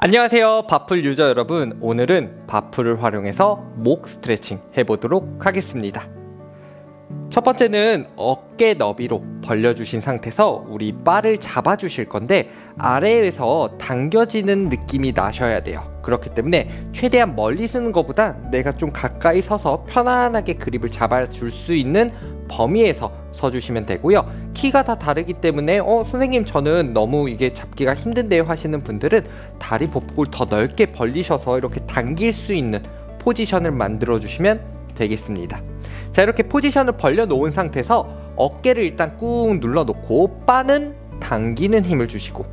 안녕하세요, 바풀 유저 여러분. 오늘은 바풀을 활용해서 목 스트레칭 해보도록 하겠습니다. 첫 번째는 어깨 너비로 벌려주신 상태에서 우리 바를 잡아주실 건데 아래에서 당겨지는 느낌이 나셔야 돼요. 그렇기 때문에 최대한 멀리 쓰는 것보다 내가 좀 가까이 서서 편안하게 그립을 잡아줄 수 있는 범위에서 서주시면 되고요. 키가 다 다르기 때문에 선생님 저는 너무 이게 잡기가 힘든데요 하시는 분들은 다리 보폭을 더 넓게 벌리셔서 이렇게 당길 수 있는 포지션을 만들어 주시면 되겠습니다. 자, 이렇게 포지션을 벌려 놓은 상태에서 어깨를 일단 꾹 눌러 놓고 바는 당기는 힘을 주시고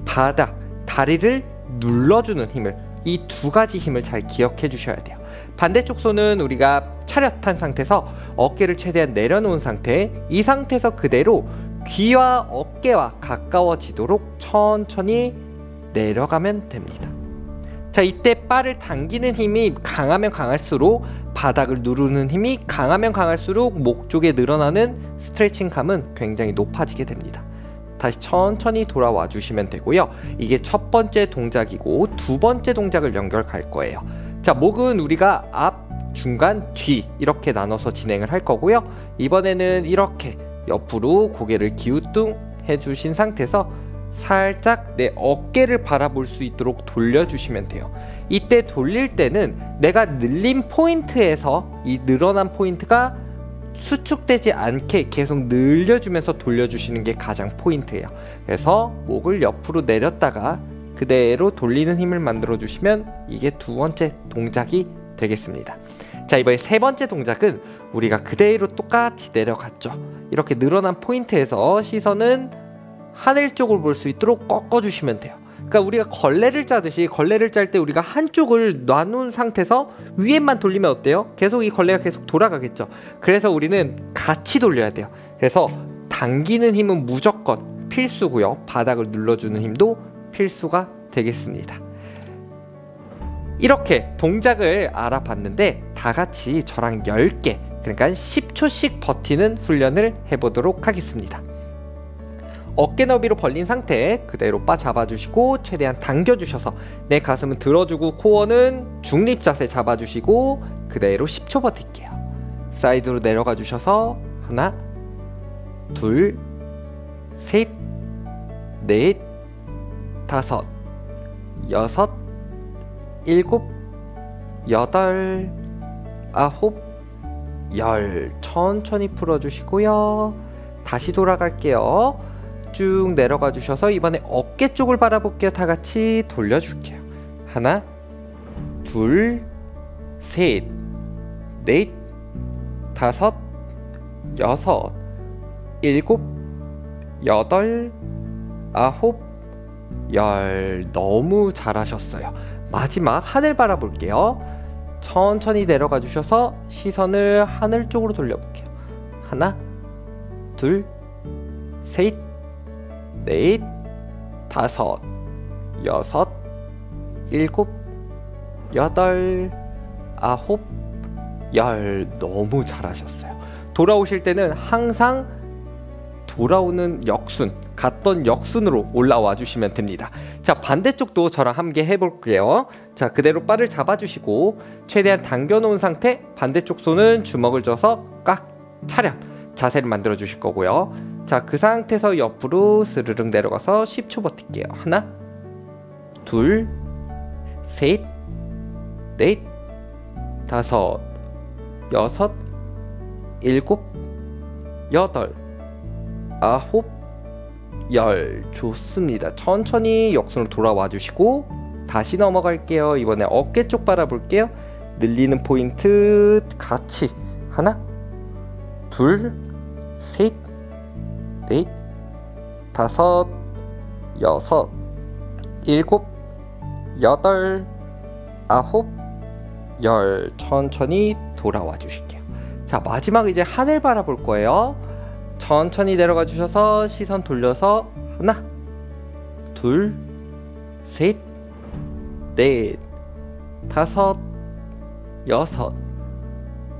바닥, 다리를 눌러주는 힘을, 이 두 가지 힘을 잘 기억해 주셔야 돼요. 반대쪽 손은 우리가 차렷한 상태에서 어깨를 최대한 내려놓은 상태, 이 상태에서 그대로 귀와 어깨와 가까워지도록 천천히 내려가면 됩니다. 자, 이때 바를 당기는 힘이 강하면 강할수록 바닥을 누르는 힘이 강하면 강할수록 목 쪽에 늘어나는 스트레칭감은 굉장히 높아지게 됩니다. 다시 천천히 돌아와 주시면 되고요. 이게 첫 번째 동작이고 두 번째 동작을 연결 갈 거예요. 자, 목은 우리가 앞, 중간, 뒤 이렇게 나눠서 진행을 할 거고요. 이번에는 이렇게 옆으로 고개를 기우뚱 해주신 상태에서 살짝 내 어깨를 바라볼 수 있도록 돌려주시면 돼요. 이때 돌릴 때는 내가 늘린 포인트에서 이 늘어난 포인트가 수축되지 않게 계속 늘려주면서 돌려주시는 게 가장 포인트예요. 그래서 목을 옆으로 내렸다가 그대로 돌리는 힘을 만들어 주시면 이게 두 번째 동작이 되겠습니다. 자, 이번에 세 번째 동작은 우리가 그대로 똑같이 내려갔죠. 이렇게 늘어난 포인트에서 시선은 하늘 쪽을 볼 수 있도록 꺾어 주시면 돼요. 그러니까 우리가 걸레를 짜듯이, 걸레를 짤 때 우리가 한쪽을 놔놓은 상태에서 위에만 돌리면 어때요? 계속 이 걸레가 계속 돌아가겠죠. 그래서 우리는 같이 돌려야 돼요. 그래서 당기는 힘은 무조건 필수고요. 바닥을 눌러주는 힘도 필수가 되겠습니다. 이렇게 동작을 알아봤는데 다 같이 저랑 10개, 그러니까 10초씩 버티는 훈련을 해보도록 하겠습니다. 어깨 너비로 벌린 상태 그대로 바 잡아주시고 최대한 당겨주셔서 내 가슴은 들어주고 코어는 중립 자세 잡아주시고 그대로 10초 버틸게요. 사이드로 내려가 주셔서 하나, 둘, 셋, 넷, 다섯, 여섯, 일곱, 여덟, 아홉, 열. 천천히 풀어주시고요. 다시 돌아갈게요. 쭉 내려가 주셔서 이번에 어깨 쪽을 바라볼게요. 다 같이 돌려줄게요. 하나, 둘, 셋, 넷, 다섯, 여섯, 일곱, 여덟, 아홉, 열. 너무 잘하셨어요. 마지막 하늘 바라볼게요. 천천히 내려가 주셔서 시선을 하늘 쪽으로 돌려볼게요. 하나, 둘, 셋, 넷, 다섯, 여섯, 일곱, 여덟, 아홉, 열. 너무 잘하셨어요. 돌아오실 때는 항상 돌아오는 역순, 갔던 역순으로 올라와 주시면 됩니다. 자, 반대쪽도 저랑 함께 해볼게요. 자, 그대로 바를 잡아주시고 최대한 당겨놓은 상태, 반대쪽 손은 주먹을 쥐어서 꽉 차렷 자세를 만들어 주실 거고요. 자, 그 상태에서 옆으로 스르륵 내려가서 10초 버틸게요. 하나, 둘, 셋, 넷, 다섯, 여섯, 일곱, 여덟, 아홉, 열. 좋습니다. 천천히 역순으로 돌아와 주시고 다시 넘어갈게요. 이번에 어깨 쪽 바라볼게요. 늘리는 포인트 같이 하나, 둘, 셋, 넷, 다섯, 여섯, 일곱, 여덟, 아홉, 열. 천천히 돌아와 주실게요. 자, 마지막 이제 하늘 바라볼 거예요. 천천히 내려가 주셔서 시선 돌려서 하나, 둘, 셋, 넷, 다섯, 여섯,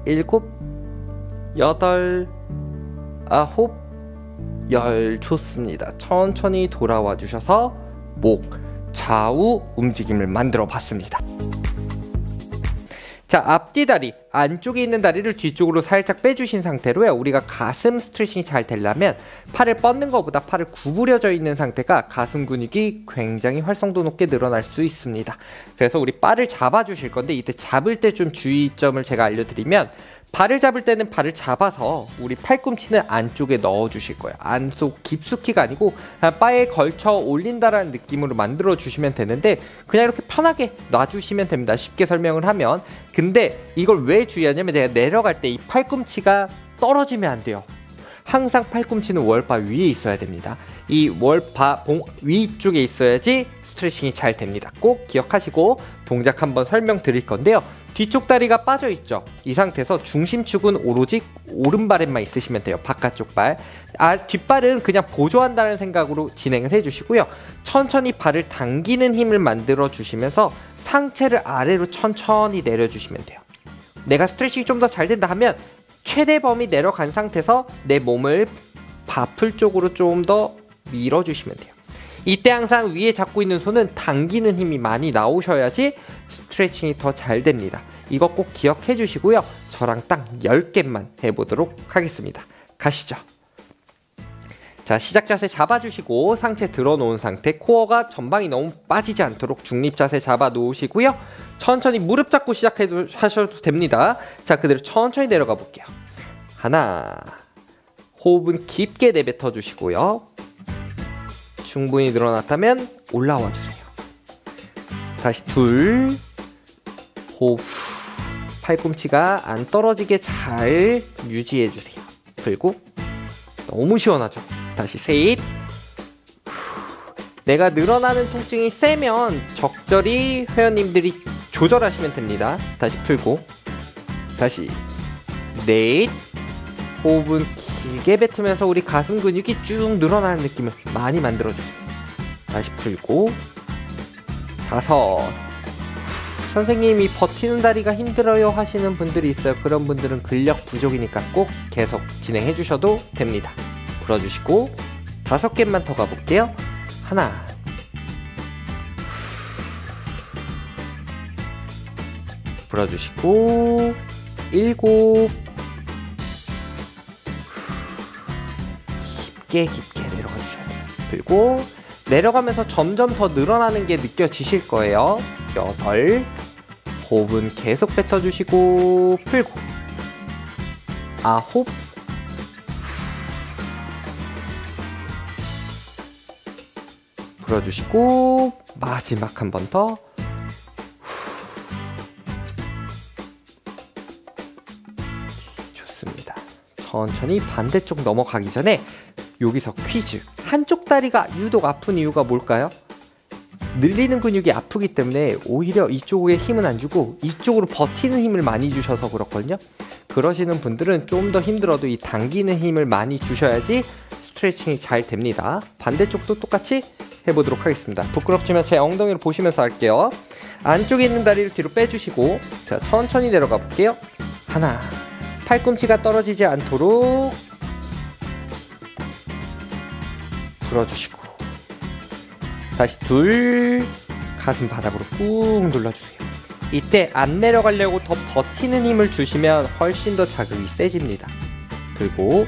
일곱, 여덟, 아홉, 열. 좋습니다. 천천히 돌아와 주셔서 목, 좌우 움직임을 만들어 봤습니다. 자, 앞뒤 다리, 안쪽에 있는 다리를 뒤쪽으로 살짝 빼주신 상태로요. 우리가 가슴 스트레칭이 잘 되려면 팔을 뻗는 것보다 팔을 구부려져 있는 상태가 가슴 근육이 굉장히 활성도 높게 늘어날 수 있습니다. 그래서 우리 발을 잡아주실 건데 이때 잡을 때 좀 주의점을 제가 알려드리면 발을 잡을 때는 발을 잡아서 우리 팔꿈치는 안쪽에 넣어주실 거예요. 안쪽 깊숙이가 아니고 그냥 바에 걸쳐 올린다라는 느낌으로 만들어 주시면 되는데 그냥 이렇게 편하게 놔주시면 됩니다. 쉽게 설명을 하면. 근데 이걸 왜 주의하냐면 내가 내려갈 때 이 팔꿈치가 떨어지면 안 돼요. 항상 팔꿈치는 월바 위에 있어야 됩니다. 이 월바 위쪽에 있어야지 스트레칭이 잘 됩니다. 꼭 기억하시고 동작 한번 설명드릴 건데요. 뒤쪽 다리가 빠져 있죠. 이 상태에서 중심축은 오로지 오른발에만 있으시면 돼요. 바깥쪽 발. 뒷발은 그냥 보조한다는 생각으로 진행을 해주시고요. 천천히 발을 당기는 힘을 만들어 주시면서 상체를 아래로 천천히 내려주시면 돼요. 내가 스트레칭이 좀 더 잘 된다 하면 최대 범위 내려간 상태에서 내 몸을 바풀 쪽으로 좀 더 밀어주시면 돼요. 이때 항상 위에 잡고 있는 손은 당기는 힘이 많이 나오셔야지 스트레칭이 더 잘 됩니다. 이거 꼭 기억해 주시고요. 저랑 딱 10개만 해보도록 하겠습니다. 가시죠. 자, 시작 자세 잡아주시고 상체 들어놓은 상태, 코어가 전방이 너무 빠지지 않도록 중립 자세 잡아 놓으시고요. 천천히 무릎 잡고 시작하셔도 됩니다. 자, 그대로 천천히 내려가 볼게요. 하나, 호흡은 깊게 내뱉어 주시고요. 충분히 늘어났다면 올라와 주세요. 다시 둘, 호흡, 팔꿈치가 안 떨어지게 잘 유지해 주세요. 풀고, 너무 시원하죠? 다시 셋, 내가 늘어나는 통증이 세면 적절히 회원님들이 조절하시면 됩니다. 다시 풀고, 다시 넷, 호흡은 길게 뱉으면서 우리 가슴 근육이 쭉 늘어나는 느낌을 많이 만들어주세요. 다시 풀고, 다섯, 선생님이 버티는 다리가 힘들어요 하시는 분들이 있어요. 그런 분들은 근력 부족이니까 꼭 계속 진행해 주셔도 됩니다. 풀어주시고 5개만 더 가볼게요. 하나, 풀어주시고 7, 깊게 내려가 주셔야 돼요. 그리고 내려가면서 점점 더 늘어나는 게 느껴지실 거예요. 8, 호흡은 계속 뱉어주시고 풀고 9, 풀어주시고 마지막 한 번 더. 좋습니다. 천천히 반대쪽 넘어가기 전에 여기서 퀴즈. 한쪽 다리가 유독 아픈 이유가 뭘까요? 늘리는 근육이 아프기 때문에 오히려 이쪽에 힘은 안 주고 이쪽으로 버티는 힘을 많이 주셔서 그렇거든요. 그러시는 분들은 좀 더 힘들어도 이 당기는 힘을 많이 주셔야지 스트레칭이 잘 됩니다. 반대쪽도 똑같이 해보도록 하겠습니다. 부끄럽지만 제 엉덩이를 보시면서 할게요. 안쪽에 있는 다리를 뒤로 빼주시고 자, 천천히 내려가 볼게요. 하나, 팔꿈치가 떨어지지 않도록 풀어주시고 다시 둘, 가슴 바닥으로 꾹 눌러주세요. 이때 안 내려가려고 더 버티는 힘을 주시면 훨씬 더 자극이 세집니다. 그리고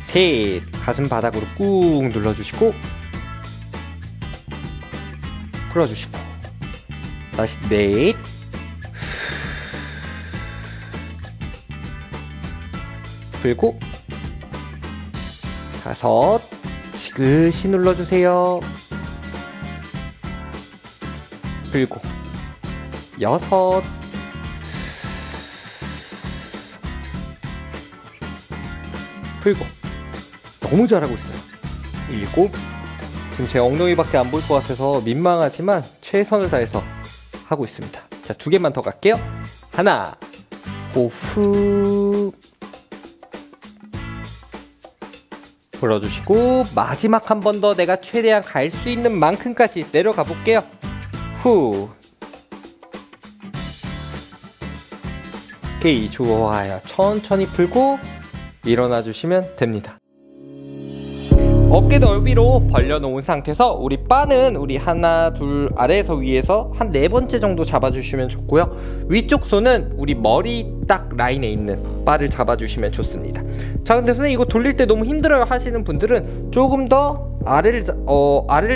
셋, 가슴 바닥으로 꾹 눌러주시고 풀어주시고 다시 넷, 풀고 5, 지그시 눌러주세요. 풀고 6, 풀고 너무 잘하고 있어요. 7, 지금 제 엉덩이밖에 안 보일 것 같아서 민망하지만 최선을 다해서 하고 있습니다. 자, 2개만 더 갈게요. 하나, 호흡, 풀어주시고 마지막 한 번 더 내가 최대한 갈 수 있는 만큼까지 내려가 볼게요. 후. 오케이, 좋아요. 천천히 풀고 일어나 주시면 됩니다. 어깨 넓이로 벌려놓은 상태에서 우리 바는 우리 하나, 둘, 아래에서 위에서 한 4번째 정도 잡아주시면 좋고요. 위쪽 손은 우리 머리 딱 라인에 있는 바를 잡아주시면 좋습니다. 자, 근데 선생님 이거 돌릴 때 너무 힘들어요 하시는 분들은 조금 더 아래를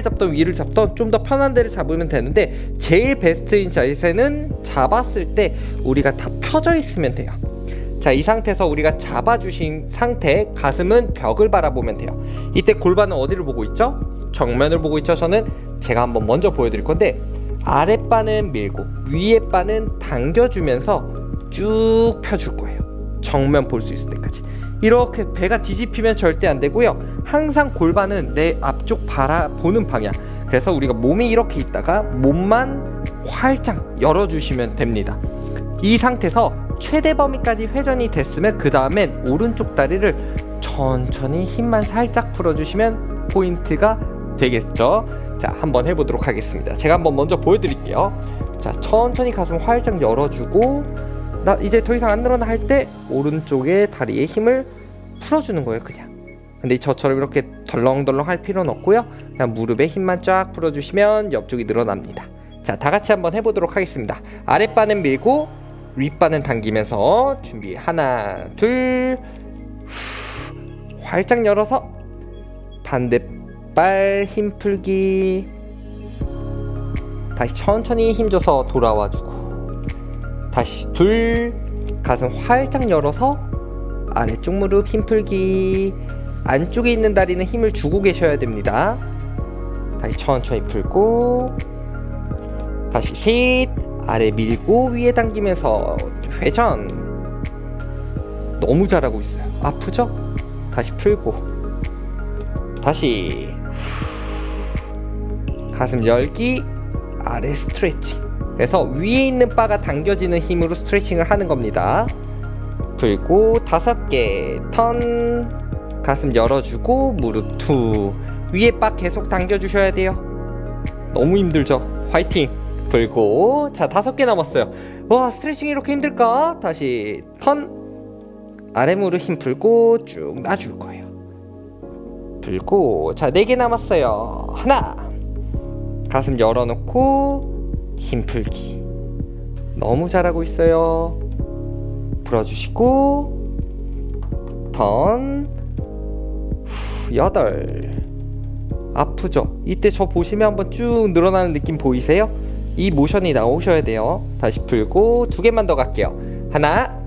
잡던 위를 잡던 좀 더 편한 데를 잡으면 되는데, 제일 베스트인 자세는 잡았을 때 우리가 다 펴져 있으면 돼요. 자, 이 상태에서 우리가 잡아주신 상태, 가슴은 벽을 바라보면 돼요. 이때 골반은 어디를 보고 있죠? 정면을 보고 있죠. 저는 제가 한번 먼저 보여드릴 건데, 아랫바는 밀고 위에 바는 당겨주면서 쭉 펴줄 거예요. 정면 볼 수 있을 때까지. 이렇게 배가 뒤집히면 절대 안 되고요. 항상 골반은 내 앞쪽 바라보는 방향. 그래서 우리가 몸이 이렇게 있다가 몸만 활짝 열어주시면 됩니다. 이 상태에서 최대 범위까지 회전이 됐으면 그 다음엔 오른쪽 다리를 천천히 힘만 살짝 풀어주시면 포인트가 되겠죠. 자, 한번 해보도록 하겠습니다. 제가 한번 먼저 보여드릴게요. 자, 천천히 가슴 활짝 열어주고, 나 이제 더 이상 안 늘어나 할 때 오른쪽에 다리에 힘을 풀어주는 거예요. 그냥. 근데 저처럼 이렇게 덜렁덜렁 할 필요는 없고요. 그냥 무릎에 힘만 쫙 풀어주시면 옆쪽이 늘어납니다. 자, 다 같이 한번 해보도록 하겠습니다. 아랫바는 밀고 윗바는 당기면서 준비. 하나, 둘, 활짝 열어서 반대발 힘 풀기. 다시 천천히 힘줘서 돌아와주고, 다시 둘, 가슴 활짝 열어서 아래쪽 무릎 힘 풀기. 안쪽에 있는 다리는 힘을 주고 계셔야 됩니다. 다시 천천히 풀고, 다시 셋, 아래 밀고 위에 당기면서 회전. 너무 잘하고 있어요. 아프죠? 다시 풀고, 다시 가슴 열기, 아래 스트레칭. 그래서 위에 있는 바가 당겨지는 힘으로 스트레칭을 하는 겁니다. 풀고 5개 턴. 가슴 열어주고 무릎 투. 위에 바 계속 당겨주셔야 돼요. 너무 힘들죠? 화이팅! 풀고, 자, 5개 남았어요. 와, 스트레칭이 이렇게 힘들까? 다시 턴. 아래 무릎 힘 풀고 쭉 놔줄 거예요. 풀고, 자, 4개 남았어요. 하나. 가슴 열어놓고 힘 풀기. 너무 잘하고 있어요. 풀어주시고 턴. 8. 아프죠? 이때 저 보시면 한번 쭉 늘어나는 느낌 보이세요? 이 모션이 나오셔야 돼요. 다시 풀고 2개만 더 갈게요. 하나.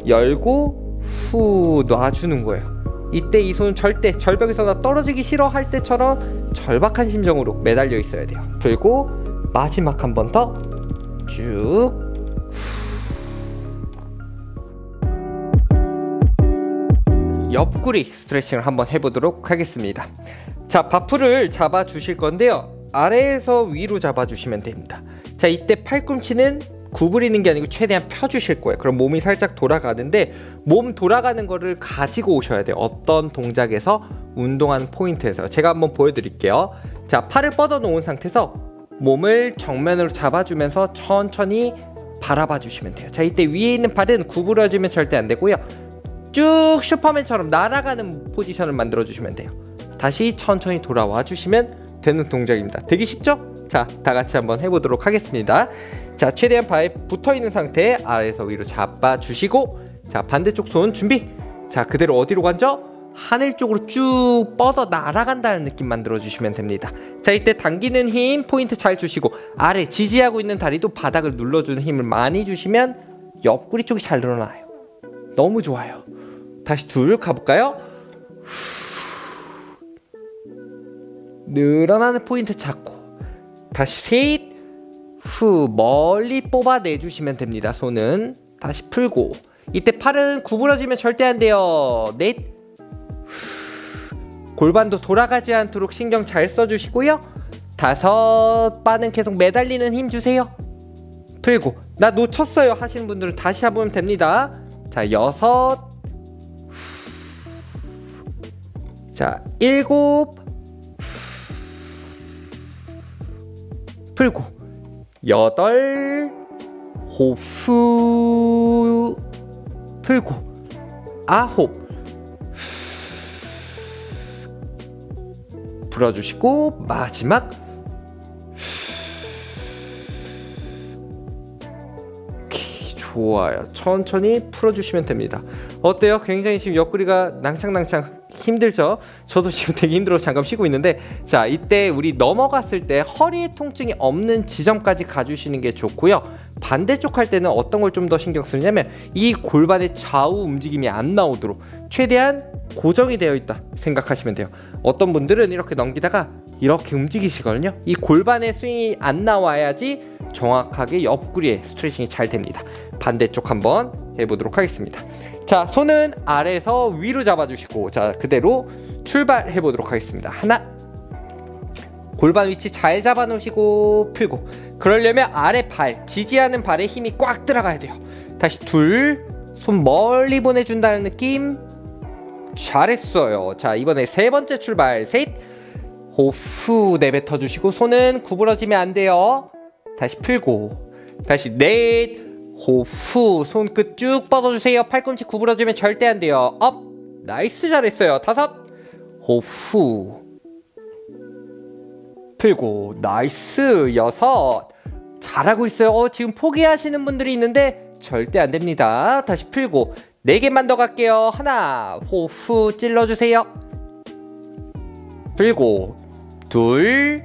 열고 후 놔주는 거예요. 이때 이 손은 절대 절벽에서 나 떨어지기 싫어 할 때처럼 절박한 심정으로 매달려 있어야 돼요. 풀고 마지막 한 번 더 쭉. 옆구리 스트레칭을 한번 해보도록 하겠습니다. 자, 바프를 잡아 주실 건데요, 아래에서 위로 잡아 주시면 됩니다. 자, 이때 팔꿈치는 구부리는 게 아니고 최대한 펴주실 거예요. 그럼 몸이 살짝 돌아가는데, 몸 돌아가는 거를 가지고 오셔야 돼요. 어떤 동작에서? 운동하는 포인트에서. 제가 한번 보여드릴게요. 자, 팔을 뻗어 놓은 상태에서 몸을 정면으로 잡아주면서 천천히 바라봐 주시면 돼요. 자, 이때 위에 있는 팔은 구부러지면 절대 안 되고요. 쭉 슈퍼맨처럼 날아가는 포지션을 만들어 주시면 돼요. 다시 천천히 돌아와 주시면 되는 동작입니다. 되게 쉽죠? 자, 다 같이 한번 해보도록 하겠습니다. 자, 최대한 바에 붙어있는 상태 아래에서 위로 잡아주시고, 자, 반대쪽 손 준비. 자, 그대로 어디로 가죠? 하늘 쪽으로 쭉 뻗어 날아간다는 느낌 만들어주시면 됩니다. 자, 이때 당기는 힘 포인트 잘 주시고, 아래 지지하고 있는 다리도 바닥을 눌러주는 힘을 많이 주시면 옆구리 쪽이 잘 늘어나요. 너무 좋아요. 다시 둘 가볼까요? 늘어나는 포인트 찾고, 다시 셋, 후 멀리 뽑아내주시면 됩니다. 손은 다시 풀고, 이때 팔은 구부러지면 절대 안 돼요. 넷, 골반도 돌아가지 않도록 신경 잘 써주시고요. 5, 바는 계속 매달리는 힘 주세요. 풀고, 나 놓쳤어요 하시는 분들은 다시 잡으면 됩니다. 자, 6, 자, 7, 풀고, 8, 호흡 풀고, 9, 불어주시고 마지막 좋아요. 천천히 풀어주시면 됩니다. 어때요? 굉장히 지금 옆구리가 낭창낭창 힘들죠? 저도 지금 되게 힘들어서 잠깐 쉬고 있는데, 자, 이때 우리 넘어갔을 때 허리에 통증이 없는 지점까지 가주시는 게 좋고요. 반대쪽 할 때는 어떤 걸 좀 더 신경 쓰냐면 이 골반의 좌우 움직임이 안 나오도록 최대한 고정이 되어 있다 생각하시면 돼요. 어떤 분들은 이렇게 넘기다가 이렇게 움직이시거든요. 이 골반의 스윙이 안 나와야지 정확하게 옆구리에 스트레칭이 잘 됩니다. 반대쪽 한번 해보도록 하겠습니다. 자, 손은 아래에서 위로 잡아주시고, 자, 그대로 출발해 보도록 하겠습니다. 하나, 골반 위치 잘 잡아 놓으시고 풀고, 그러려면 아래 발, 지지하는 발에 힘이 꽉 들어가야 돼요. 다시 둘, 손 멀리 보내준다는 느낌. 잘했어요. 자, 이번에 세 번째 출발. 셋, 호흡 내뱉어 주시고 손은 구부러지면 안 돼요. 다시 풀고, 다시 넷, 호흡 손끝 쭉 뻗어주세요. 팔꿈치 구부러지면 절대 안 돼요. 업, 나이스, 잘했어요. 다섯, 호흡 풀고, 나이스. 여섯, 잘하고 있어요. 지금 포기하시는 분들이 있는데 절대 안 됩니다. 다시 풀고, 4개만 더 갈게요. 하나, 호흡 찔러주세요. 풀고, 둘,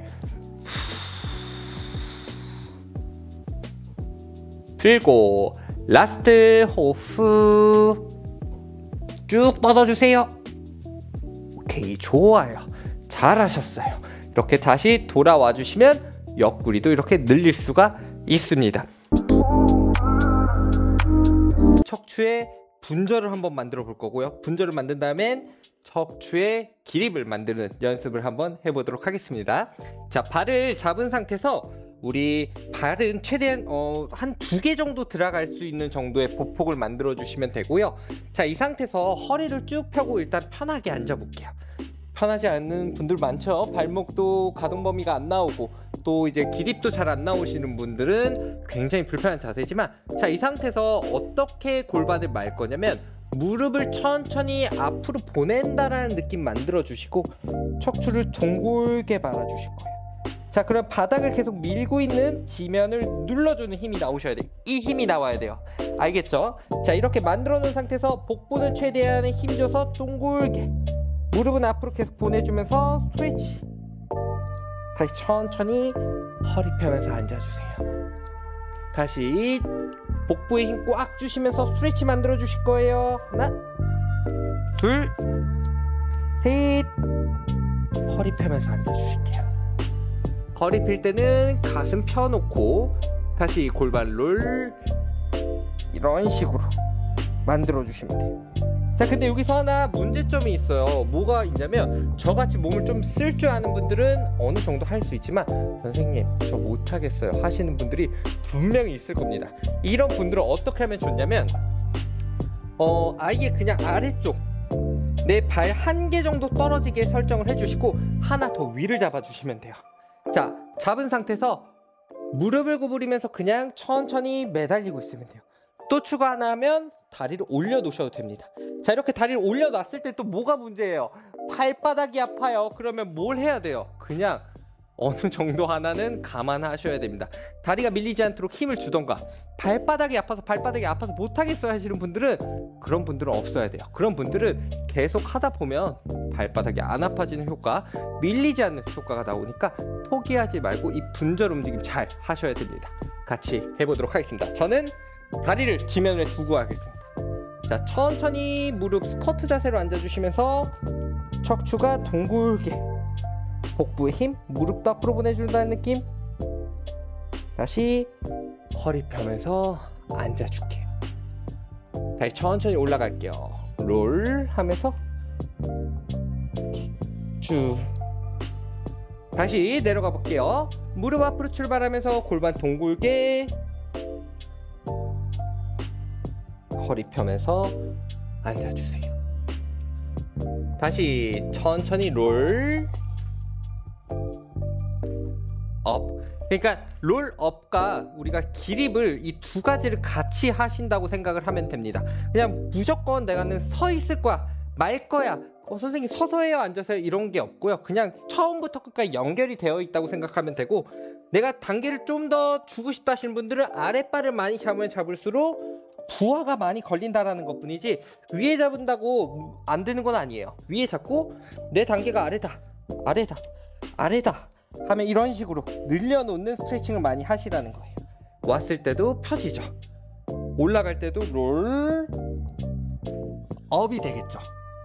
풀고, 라스트 호흡 쭉 뻗어주세요. 오케이, 좋아요. 잘하셨어요. 이렇게 다시 돌아와 주시면 옆구리도 이렇게 늘릴 수가 있습니다. 척추의 분절을 한번 만들어 볼 거고요. 분절을 만든 다음엔 척추의 기립을 만드는 연습을 한번 해보도록 하겠습니다. 자, 발을 잡은 상태에서 우리 발은 최대한 한 2개 정도 들어갈 수 있는 정도의 보폭을 만들어 주시면 되고요. 자, 이 상태에서 허리를 쭉 펴고 일단 편하게 앉아 볼게요. 편하지 않는 분들 많죠. 발목도 가동 범위가 안 나오고 또 이제 기립도 잘 안 나오시는 분들은 굉장히 불편한 자세지만, 자, 이 상태에서 어떻게 골반을 말 거냐면 무릎을 천천히 앞으로 보낸다라는 느낌 만들어 주시고 척추를 둥글게 말아 주실 거예요. 자, 그럼 바닥을 계속 밀고 있는 지면을 눌러주는 힘이 나오셔야 돼요. 이 힘이 나와야 돼요. 알겠죠? 자, 이렇게 만들어 놓은 상태에서 복부는 최대한의 힘줘서 둥글게, 무릎은 앞으로 계속 보내주면서 스트레치. 다시 천천히 허리 펴면서 앉아주세요. 다시 복부에 힘 꽉 주시면서 스트레치 만들어 주실 거예요. 하나, 둘, 셋. 허리 펴면서 앉아주실게요. 허리 필 때는 가슴 펴놓고 다시 골반 롤, 이런 식으로 만들어 주시면 돼요. 자, 근데 여기서 하나 문제점이 있어요. 뭐가 있냐면 저같이 몸을 좀 쓸 줄 아는 분들은 어느 정도 할 수 있지만, 선생님 저 못하겠어요 하시는 분들이 분명히 있을 겁니다. 이런 분들은 어떻게 하면 좋냐면 아예 그냥 아래쪽 내 발 1개 정도 떨어지게 설정을 해주시고 하나 더 위를 잡아주시면 돼요. 자, 잡은 상태에서 무릎을 구부리면서 그냥 천천히 매달리고 있으면 돼요. 또 추가 하나 하면 다리를 올려 놓으셔도 됩니다. 자, 이렇게 다리를 올려 놨을 때 또 뭐가 문제예요? 발바닥이 아파요. 그러면 뭘 해야 돼요? 그냥 어느 정도 하나는 감안하셔야 됩니다. 다리가 밀리지 않도록 힘을 주던가, 발바닥이 아파서 못하겠어요 하시는 분들은, 그런 분들은 없어야 돼요. 그런 분들은 계속 하다 보면 발바닥이 안 아파지는 효과, 밀리지 않는 효과가 나오니까 포기하지 말고 이 분절 움직임 잘 하셔야 됩니다. 같이 해보도록 하겠습니다. 저는 다리를 지면 위에 두고 하겠습니다. 자, 천천히 무릎 스쿼트 자세로 앉아주시면서 척추가 둥글게, 복부의 힘, 무릎도 앞으로 보내준다는 느낌. 다시 허리 펴면서 앉아줄게요. 다시 천천히 올라갈게요. 롤 하면서 쭉 다시 내려가 볼게요. 무릎 앞으로 출발하면서 골반 둥글게, 허리 펴면서 앉아주세요. 다시 천천히 롤 업. 그러니까 롤업과 우리가 기립을, 이 2가지를 같이 하신다고 생각을 하면 됩니다. 그냥 무조건 내가는 서 있을 거야, 말 거야, 선생님 서서 해요 앉아서 해요 이런 게 없고요. 그냥 처음부터 끝까지 연결이 되어 있다고 생각하면 되고, 내가 단계를 좀 더 주고 싶다 하시는 분들은 아랫발을 많이 잡으면 잡을수록 부하가 많이 걸린다라는 것 뿐이지, 위에 잡은다고 안 되는 건 아니에요. 위에 잡고 내 단계가 아래다 아래다 아래다 하면 이런 식으로 늘려놓는 스트레칭을 많이 하시라는 거예요. 왔을 때도 펴지죠. 올라갈 때도 롤 업이 되겠죠.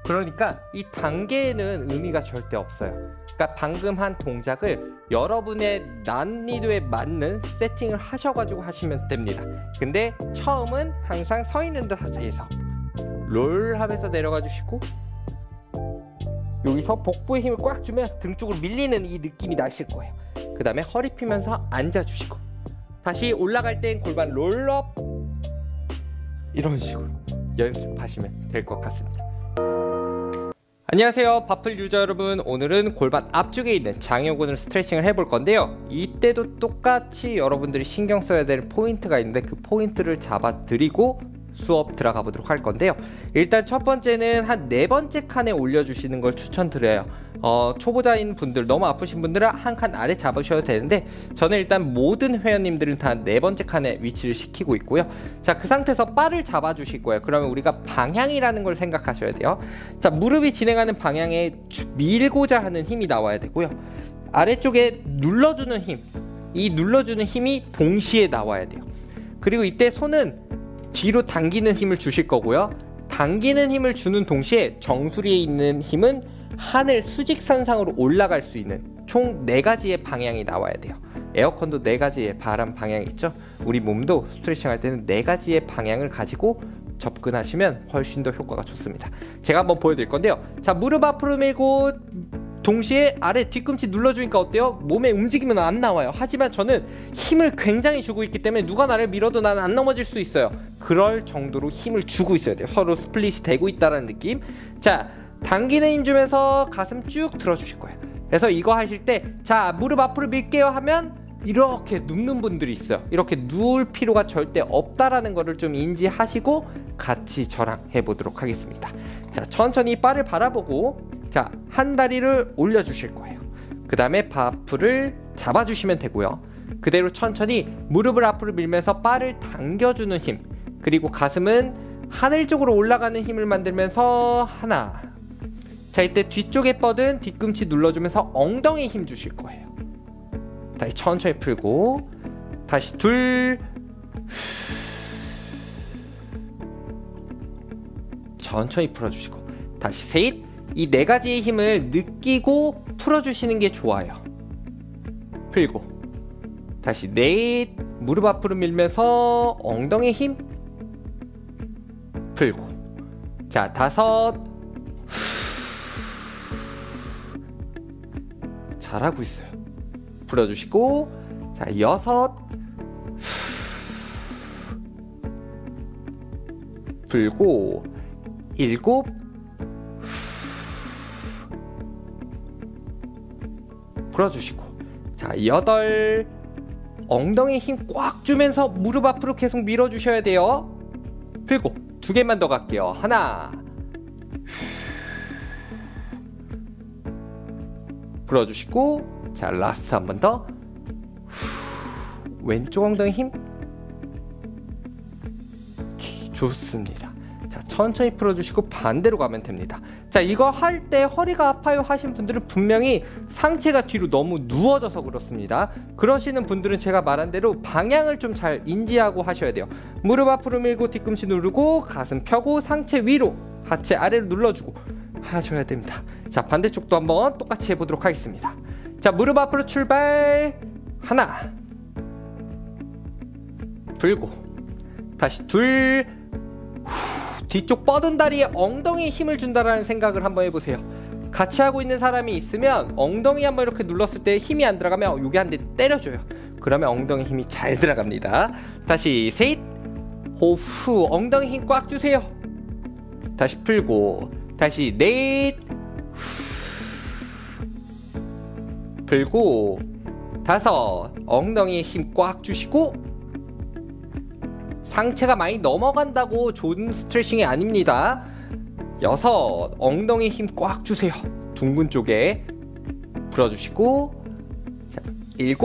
그러니까 이 단계에는 의미가 절대 없어요. 그러니까 방금 한 동작을 여러분의 난이도에 맞는 세팅을 하셔가지고 하시면 됩니다. 근데 처음은 항상 서 있는 자세에서 롤 하면서 내려가 주시고, 여기서 복부에 힘을 꽉 주면 등 쪽으로 밀리는 이 느낌이 나실 거예요. 그 다음에 허리 펴면서 앉아 주시고, 다시 올라갈 땐 골반 롤업, 이런 식으로 연습하시면 될 것 같습니다. 안녕하세요, 바플 유저 여러분. 오늘은 골반 앞쪽에 있는 장요근을 스트레칭을 해볼 건데요. 이때도 똑같이 여러분들이 신경 써야 될 포인트가 있는데 그 포인트를 잡아 드리고 수업 들어가 보도록 할 건데요. 일단 첫 번째는 한 4번째 칸에 올려주시는 걸 추천드려요. 초보자인 분들, 너무 아프신 분들은 한 칸 아래 잡으셔도 되는데, 저는 일단 모든 회원님들은 다 4번째 칸에 위치를 시키고 있고요. 자, 그 상태에서 바를 잡아 주실 거예요. 그러면 우리가 방향이라는 걸 생각하셔야 돼요. 자, 무릎이 진행하는 방향에 밀고자 하는 힘이 나와야 되고요. 아래쪽에 눌러주는 힘, 이 눌러주는 힘이 동시에 나와야 돼요. 그리고 이때 손은 뒤로 당기는 힘을 주실 거고요. 당기는 힘을 주는 동시에 정수리에 있는 힘은 하늘 수직선상으로 올라갈 수 있는 총 4가지의 방향이 나와야 돼요. 에어컨도 4가지의 바람 방향이 있죠. 우리 몸도 스트레칭 할 때는 4가지의 방향을 가지고 접근하시면 훨씬 더 효과가 좋습니다. 제가 한번 보여드릴 건데요. 자, 무릎 앞으로 밀고 동시에 아래 뒤꿈치 눌러주니까 어때요? 몸에 움직이면 안 나와요. 하지만 저는 힘을 굉장히 주고 있기 때문에 누가 나를 밀어도 나는 안 넘어질 수 있어요. 그럴 정도로 힘을 주고 있어야 돼요. 서로 스플릿이 되고 있다는 느낌. 자, 당기는 힘 주면서 가슴 쭉 들어주실 거예요. 그래서 이거 하실 때, 자, 무릎 앞으로 밀게요 하면 이렇게 눕는 분들이 있어요. 이렇게 누울 필요가 절대 없다라는 거를 좀 인지하시고 같이 저랑 해보도록 하겠습니다. 자, 천천히 바를 바라보고, 자, 한 다리를 올려주실 거예요. 그 다음에 바프를 잡아주시면 되고요. 그대로 천천히 무릎을 앞으로 밀면서 바를 당겨주는 힘, 그리고 가슴은 하늘 쪽으로 올라가는 힘을 만들면서 하나. 자, 이때 뒤쪽에 뻗은 뒤꿈치 눌러주면서 엉덩이에 힘 주실 거예요. 다시 천천히 풀고, 다시 둘, 천천히 풀어주시고, 다시 셋. 이 4가지의 힘을 느끼고 풀어주시는 게 좋아요. 풀고, 다시 넷, 무릎 앞으로 밀면서 엉덩이 힘, 풀고, 자, 5, 잘하고 있어요. 풀어주시고, 자, 6, 풀고, 7, 풀어주시고, 자, 8, 엉덩이 힘 꽉 주면서 무릎 앞으로 계속 밀어주셔야 돼요. 풀고, 2개만 더 갈게요. 하나, 풀어주시고, 자, 라스트 한 번 더. 왼쪽 엉덩이 힘. 좋습니다. 자, 천천히 풀어주시고 반대로 가면 됩니다. 자, 이거 할 때 허리가 아파요 하신 분들은 분명히 상체가 뒤로 너무 누워져서 그렇습니다. 그러시는 분들은 제가 말한 대로 방향을 좀 잘 인지하고 하셔야 돼요. 무릎 앞으로 밀고 뒤꿈치 누르고 가슴 펴고 상체 위로 하체 아래로 눌러주고 하셔야 됩니다. 자, 반대쪽도 한번 똑같이 해보도록 하겠습니다. 자, 무릎 앞으로 출발. 하나, 풀고, 다시 둘, 뒤쪽 뻗은 다리에 엉덩이에 힘을 준다라는 생각을 한번 해보세요. 같이 하고 있는 사람이 있으면 엉덩이 한번 이렇게 눌렀을 때 힘이 안 들어가면 여기 한 대 때려줘요. 그러면 엉덩이 힘이 잘 들어갑니다. 다시 셋, 호흡, 엉덩이 힘 꽉 주세요. 다시 풀고, 다시 넷, 풀고, 5, 엉덩이에 힘 꽉 주시고, 상체가 많이 넘어간다고 좋은 스트레칭이 아닙니다. 6, 엉덩이 힘 꽉 주세요. 둥근 쪽에 풀어주시고, 자, 7,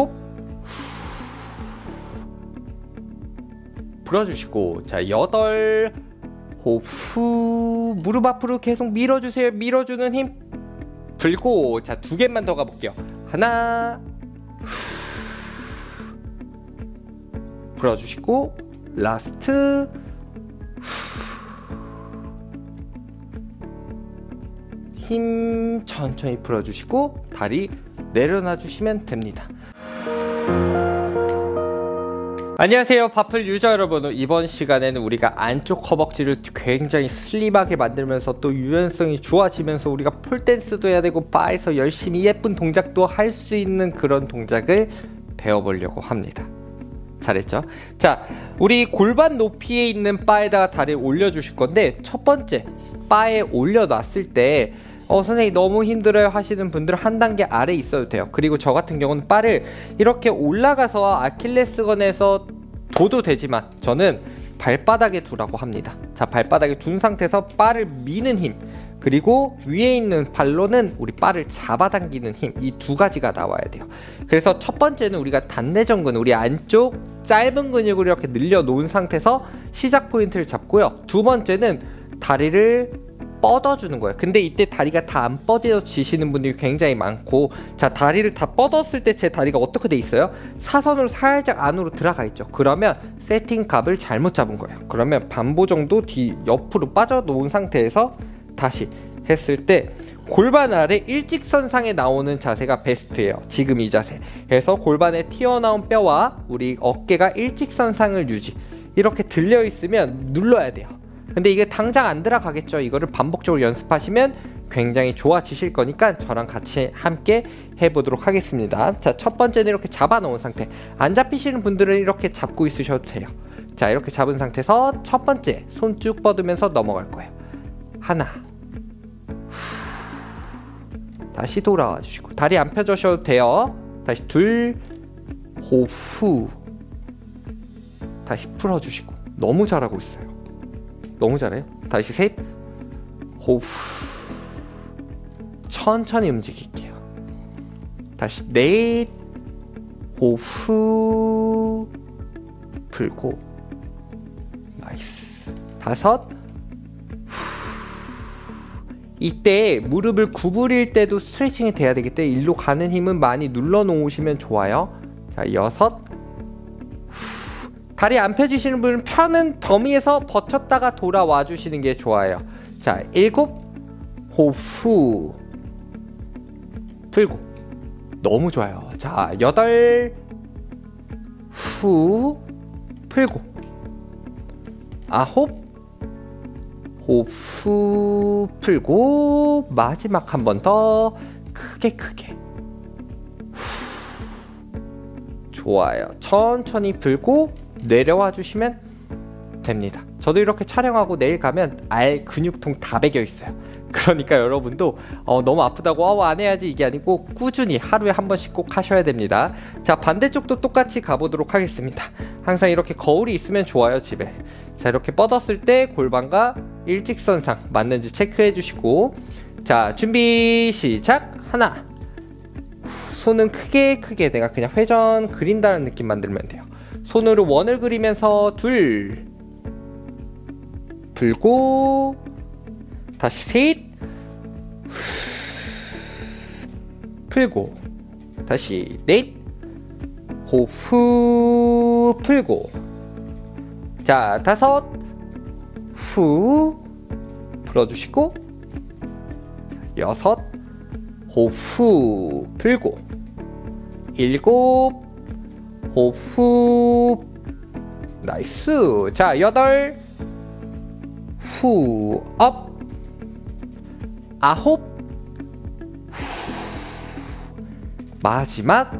풀어주시고, 자, 8, 호흡 후, 무릎 앞으로 계속 밀어주세요. 밀어주는 힘 풀고, 자, 2개만 더 가볼게요. 하나, 풀어주시고, 라스트, 힘 천천히 풀어주시고 다리 내려놔 주시면 됩니다. 안녕하세요, 바플 유저 여러분. 이번 시간에는 우리가 안쪽 허벅지를 굉장히 슬림하게 만들면서 또 유연성이 좋아지면서 우리가 폴댄스도 해야 되고 바에서 열심히 예쁜 동작도 할 수 있는 그런 동작을 배워보려고 합니다. 잘했죠? 자, 우리 골반 높이에 있는 바에다가 다리를 올려주실 건데, 첫 번째 바에 올려놨을 때 선생님 너무 힘들어요 하시는 분들은 한 단계 아래 있어도 돼요. 그리고 저 같은 경우는 바를 이렇게 올라가서 아킬레스건에서 둬도 되지만 저는 발바닥에 두라고 합니다. 자, 발바닥에 둔 상태에서 바를 미는 힘, 그리고 위에 있는 발로는 우리 바를 잡아당기는 힘, 이 2가지가 나와야 돼요. 그래서 첫 번째는 우리가 단내전근, 우리 안쪽 짧은 근육을 이렇게 늘려 놓은 상태에서 시작 포인트를 잡고요. 2번째는 다리를 뻗어주는 거예요. 근데 이때 다리가 다 안 뻗어지시는 분들이 굉장히 많고, 자, 다리를 다 뻗었을 때 제 다리가 어떻게 돼 있어요? 사선으로 살짝 안으로 들어가 있죠. 그러면 세팅 값을 잘못 잡은 거예요. 그러면 반보 정도 옆으로 빠져 놓은 상태에서 다시 했을 때 골반 아래 일직선상에 나오는 자세가 베스트예요. 지금 이 자세. 그래서 골반에 튀어나온 뼈와 우리 어깨가 일직선상을 유지, 이렇게 들려 있으면 눌러야 돼요. 근데 이게 당장 안 들어가겠죠. 이거를 반복적으로 연습하시면 굉장히 좋아지실 거니까 저랑 같이 함께 해보도록 하겠습니다. 자, 첫 번째는 이렇게 잡아 놓은 상태. 안 잡히시는 분들은 이렇게 잡고 있으셔도 돼요. 자, 이렇게 잡은 상태에서 첫 번째 손 쭉 뻗으면서 넘어갈 거예요. 하나, 다시 돌아와 주시고 다리 안 펴주셔도 돼요. 다시 둘, 호흡 후, 다시 풀어주시고. 너무 잘하고 있어요. 너무 잘해요. 다시 셋, 호흡, 천천히 움직일게요. 다시 넷, 호흡 후, 풀고. 나이스. 5, 이때 무릎을 구부릴 때도 스트레칭이 돼야 되기 때문에 일로 가는 힘은 많이 눌러 놓으시면 좋아요. 자, 6, 다리 안 펴지시는 분은 펴는 범위에서 버텼다가 돌아와 주시는 게 좋아요. 자, 7, 호흡 후, 풀고. 너무 좋아요. 자, 8, 후, 풀고. 9, 호흡 후, 풀고. 마지막 한 번 더 크게 좋아요. 천천히 풀고 내려와 주시면 됩니다. 저도 이렇게 촬영하고 내일 가면 알 근육통 다 배겨 있어요. 그러니까 여러분도 너무 아프다고 안 해야지 이게 아니고 꾸준히 하루에 한 번씩 꼭 하셔야 됩니다. 자, 반대쪽도 똑같이 가보도록 하겠습니다. 항상 이렇게 거울이 있으면 좋아요, 집에. 자, 이렇게 뻗었을 때 골반과 일직선상 맞는지 체크해 주시고, 자, 준비 시작. 하나, 손은 크게 내가 그냥 회전 그린다는 느낌 만들면 돼요. 손으로 원을 그리면서 둘, 풀고. 다시 셋, 풀고. 다시 넷, 호흡 후, 풀고. 자, 5, 후, 풀어주시고. 6, 호흡 후, 풀고. 7, 호흡 후, 나이스. 자, 8, 후, 업. 9, 마지막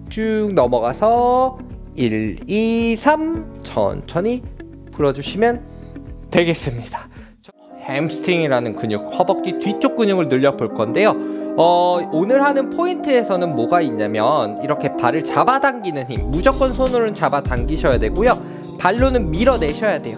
쭉 넘어가서 1, 2, 3 천천히 풀어주시면 되겠습니다. 햄스트링이라는 근육, 허벅지 뒤쪽 근육을 늘려 볼 건데요. 오늘 하는 포인트에서는 뭐가 있냐면, 이렇게 발을 잡아당기는 힘, 무조건 손으로는 잡아당기셔야 되고요. 발로는 밀어내셔야 돼요.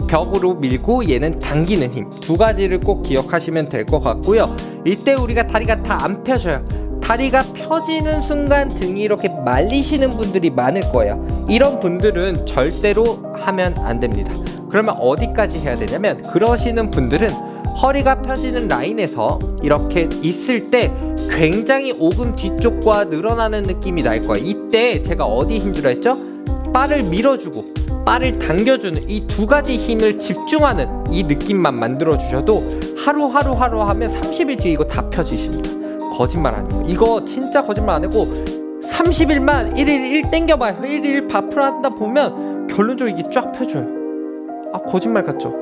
벽으로 밀고 얘는 당기는 힘, 두 가지를 꼭 기억하시면 될 것 같고요. 이때 우리가 다리가 다 안 펴져요. 다리가 펴지는 순간 등이 이렇게 말리시는 분들이 많을 거예요. 이런 분들은 절대로 하면 안 됩니다. 그러면 어디까지 해야 되냐면, 그러시는 분들은 허리가 펴지는 라인에서 이렇게 있을 때 굉장히 오금 뒤쪽과 늘어나는 느낌이 날 거예요. 이때 제가 어디 힘주라 했죠? 바를 밀어주고 바를 당겨주는 이 두 가지 힘을 집중하는 이 느낌만 만들어 주셔도 하루 하면 30일 뒤에 이거 다 펴지십니다. 거짓말 아니에요. 이거 진짜 거짓말 안 하고 30일만 1일 1 땡겨봐요. 1일 바풀 한다 보면 결론적으로 이게 쫙 펴져요. 아, 거짓말 같죠?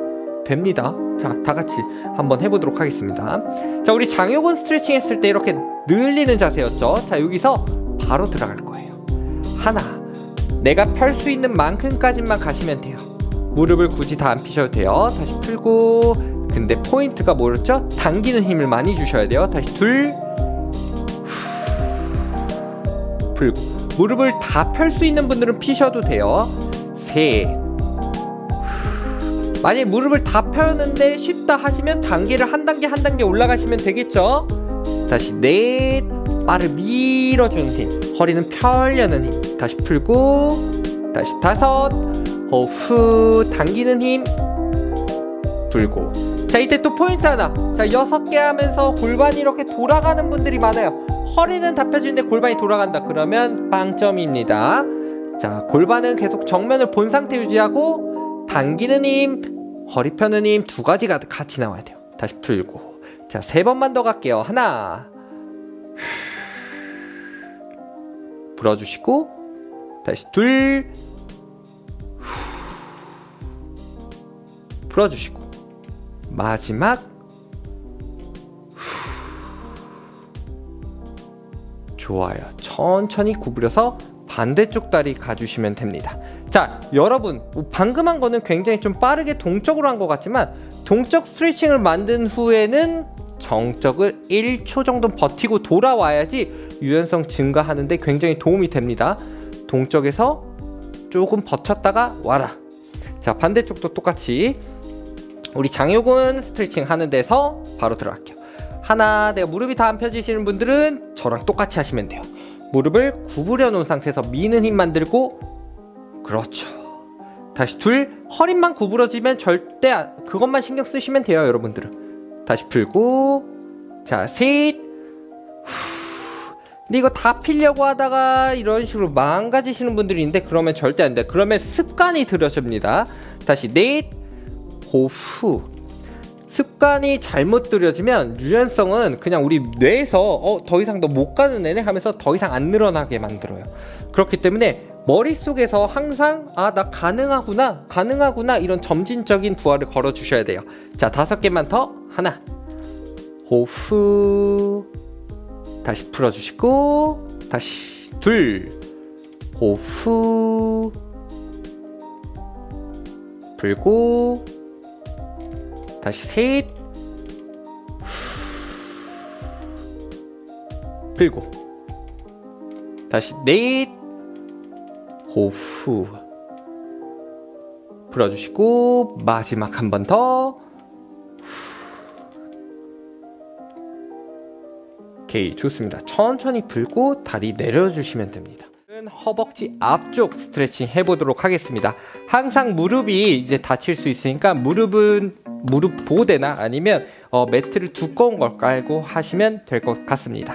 됩니다. 자, 다 같이 한번 해보도록 하겠습니다. 자, 우리 장요근 스트레칭 했을 때 이렇게 늘리는 자세였죠. 자, 여기서 바로 들어갈 거예요. 하나, 내가 펼 수 있는 만큼까지만 가시면 돼요. 무릎을 굳이 다 안 피셔도 돼요. 다시 풀고, 근데 포인트가 뭐였죠? 당기는 힘을 많이 주셔야 돼요. 다시 둘, 풀고, 무릎을 다 펼 수 있는 분들은 피셔도 돼요. 셋, 만약에 무릎을 다 펴는데 쉽다 하시면 단계를 한 단계 올라가시면 되겠죠. 다시 넷, 바를 밀어주는 힘, 허리는 펴려는 힘, 다시 풀고, 다시 다섯, 호흡, 당기는 힘, 풀고. 자, 이때 또 포인트 하나. 자, 6개 하면서 골반이 이렇게 돌아가는 분들이 많아요. 허리는 다 펴지는데 골반이 돌아간다. 그러면 빵점입니다. 자, 골반은 계속 정면을 본 상태 유지하고, 당기는 힘, 허리 펴는 힘 두 가지가 같이 나와야 돼요. 다시 풀고. 자, 3번만 더 갈게요. 하나, 불어주시고, 다시 둘, 풀어주시고, 마지막 좋아요. 천천히 구부려서 반대쪽 다리 가주시면 됩니다. 자, 여러분, 방금 한 거는 굉장히 좀 빠르게 동적으로 한 것 같지만, 동적 스트레칭을 만든 후에는 정적을 1초 정도 버티고 돌아와야지 유연성 증가하는데 굉장히 도움이 됩니다. 동적에서 조금 버텼다가 와라. 자, 반대쪽도 똑같이 우리 장요근 스트레칭 하는 데서 바로 들어갈게요. 하나, 내가 무릎이 다 안 펴지시는 분들은 저랑 똑같이 하시면 돼요. 무릎을 구부려 놓은 상태에서 미는 힘 만들고, 그렇죠. 다시 둘, 허리만 구부러지면 절대 그것만 신경 쓰시면 돼요, 여러분들은. 다시 풀고, 자, 셋, 근데 이거 다 피려고 하다가 이런 식으로 망가지시는 분들이 있는데 그러면 절대 안 돼. 그러면 습관이 들여집니다. 다시 넷, 호흡. 습관이 잘못 들여지면 유연성은 그냥 우리 뇌에서 더 이상 너 못 가는 애네 하면서 더 이상 안 늘어나게 만들어요. 그렇기 때문에 머릿속에서 항상 나 가능하구나 이런 점진적인 부하를 걸어 주셔야 돼요. 자, 5개만 더. 하나, 호흡, 다시 풀어주시고, 다시 둘, 호흡, 풀고, 다시 셋, 풀고, 다시 넷, 호흡, 풀어주시고, 마지막 한 번 더. 오케이, 좋습니다. 천천히 풀고 다리 내려주시면 됩니다. 허벅지 앞쪽 스트레칭 해보도록 하겠습니다. 항상 무릎이 이제 다칠 수 있으니까 무릎은 무릎 보호대나 아니면 매트를 두꺼운 걸 깔고 하시면 될 것 같습니다.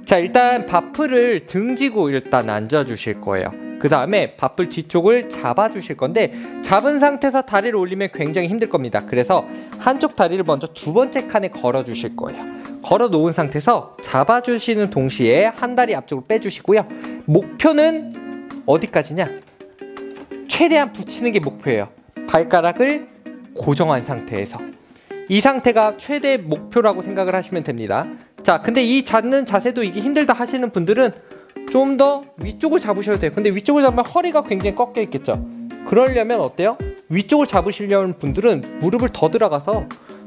자, 일단 바풀을 등지고 일단 앉아주실 거예요. 그 다음에 바풀 뒤쪽을 잡아주실 건데, 잡은 상태에서 다리를 올리면 굉장히 힘들 겁니다. 그래서 한쪽 다리를 먼저 두 번째 칸에 걸어 주실 거예요. 걸어 놓은 상태에서 잡아주시는 동시에 한 다리 앞쪽으로 빼주시고요. 목표는 어디까지냐? 최대한 붙이는 게 목표예요. 발가락을 고정한 상태에서. 이 상태가 최대 목표라고 생각을 하시면 됩니다. 자, 근데 이 잡는 자세도 이게 힘들다 하시는 분들은 좀 더 위쪽을 잡으셔도 돼요. 근데 위쪽을 잡으면 허리가 굉장히 꺾여 있겠죠. 그러려면 어때요? 위쪽을 잡으시려는 분들은 무릎을 더 들어가서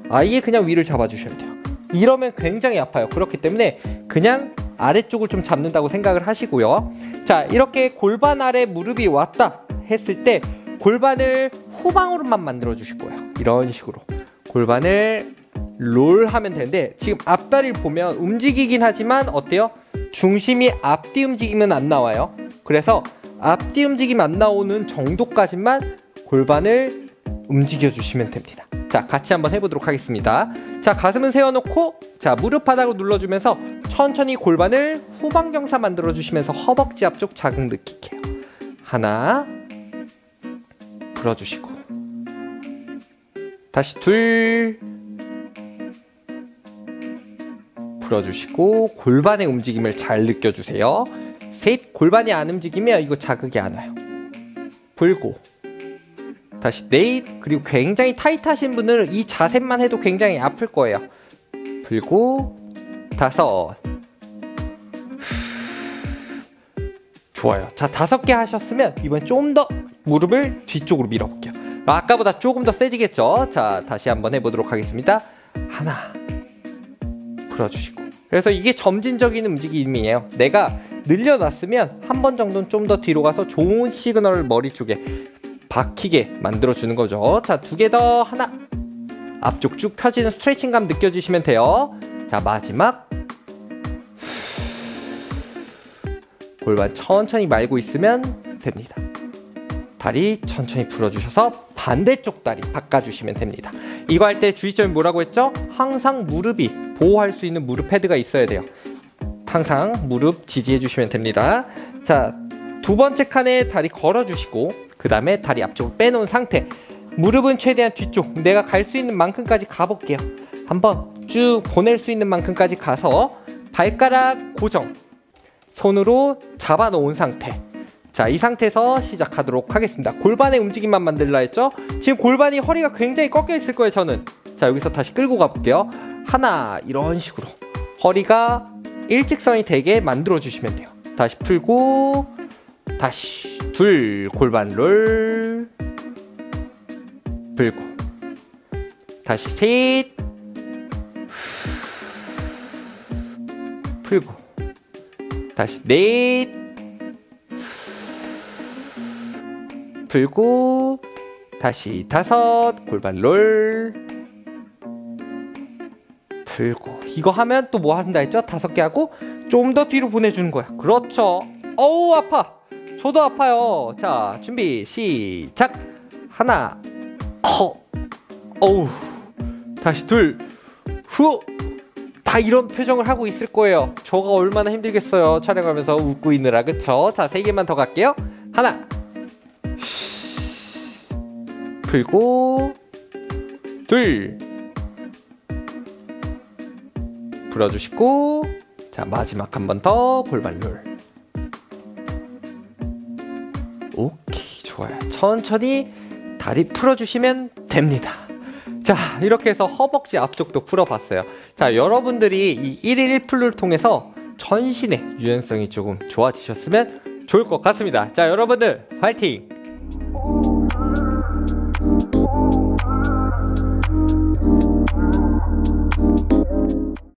아예 그냥 위를 잡아주셔야 돼요. 이러면 굉장히 아파요. 그렇기 때문에 그냥 아래쪽을 좀 잡는다고 생각을 하시고요. 자, 이렇게 골반 아래 무릎이 왔다 했을 때 골반을 후방으로만 만들어 주실 거예요. 이런 식으로 골반을 롤 하면 되는데, 지금 앞다리를 보면 움직이긴 하지만 어때요? 중심이 앞뒤 움직이면 안 나와요. 그래서 앞뒤 움직임 안 나오는 정도까지만 골반을 움직여 주시면 됩니다. 자, 같이 한번 해보도록 하겠습니다. 자, 가슴은 세워놓고, 자, 무릎 바닥으로 눌러주면서 천천히 골반을 후방경사 만들어 주시면서 허벅지 앞쪽 자극 느끼게 해요. 하나, 풀어주시고, 다시 둘, 풀어주시고, 골반의 움직임을 잘 느껴주세요. 셋, 골반이 안 움직이면 이거 자극이 안 와요. 풀고, 다시 넷, 그리고 굉장히 타이트하신 분들은 이 자세만 해도 굉장히 아플 거예요. 풀고, 다섯. 좋아요. 자, 5개 하셨으면 이번엔 좀 더 무릎을 뒤쪽으로 밀어볼게요. 아까보다 조금 더 세지겠죠? 자, 다시 한번 해보도록 하겠습니다. 하나, 풀어주시고. 그래서 이게 점진적인 움직임이에요. 내가 늘려놨으면 한 번 정도는 좀 더 뒤로 가서 좋은 시그널을 머리 쪽에 박히게 만들어주는 거죠. 자, 2개 더. 하나, 앞쪽 쭉 펴지는 스트레칭감 느껴지시면 돼요. 자, 마지막. 골반 천천히 말고 있으면 됩니다. 다리 천천히 풀어주셔서 반대쪽 다리 바꿔주시면 됩니다. 이거 할 때 주의점이 뭐라고 했죠? 항상 무릎이 보호할 수 있는 무릎 패드가 있어야 돼요. 항상 무릎 지지해 주시면 됩니다. 자, 2번째 칸에 다리 걸어주시고, 그 다음에 다리 앞쪽으로 빼놓은 상태. 무릎은 최대한 뒤쪽, 내가 갈 수 있는 만큼까지 가볼게요. 한번 쭉 보낼 수 있는 만큼까지 가서 발가락 고정, 손으로 잡아 놓은 상태. 자, 이 상태에서 시작하도록 하겠습니다. 골반의 움직임만 만들라 했죠? 지금 골반이, 허리가 굉장히 꺾여 있을 거예요, 저는. 자, 여기서 다시 끌고 가볼게요. 하나, 이런 식으로 허리가 일직선이 되게 만들어 주시면 돼요. 다시 풀고, 다시 둘, 골반 롤, 풀고, 다시 셋, 풀고, 다시 넷, 풀고, 다시 5, 골반 롤, 풀고. 이거 하면 또 뭐 한다 했죠? 5개 하고 좀 더 뒤로 보내주는 거야. 그렇죠. 어우, 아파. 저도 아파요. 자, 준비 시작. 하나, 어우, 다시 둘, 후. 다 이런 표정을 하고 있을 거예요. 저가 얼마나 힘들겠어요, 촬영하면서 웃고 있느라. 그쵸? 자, 3개만 더 갈게요. 하나, 풀고, 둘, 풀어주시고, 자, 마지막 한 번 더 골반 롤. 오케이, 좋아요. 천천히 다리 풀어주시면 됩니다. 자, 이렇게 해서 허벅지 앞쪽도 풀어봤어요. 자, 여러분들이 이 1일 1풀을 통해서 전신의 유연성이 조금 좋아지셨으면 좋을 것 같습니다. 자, 여러분들 파이팅!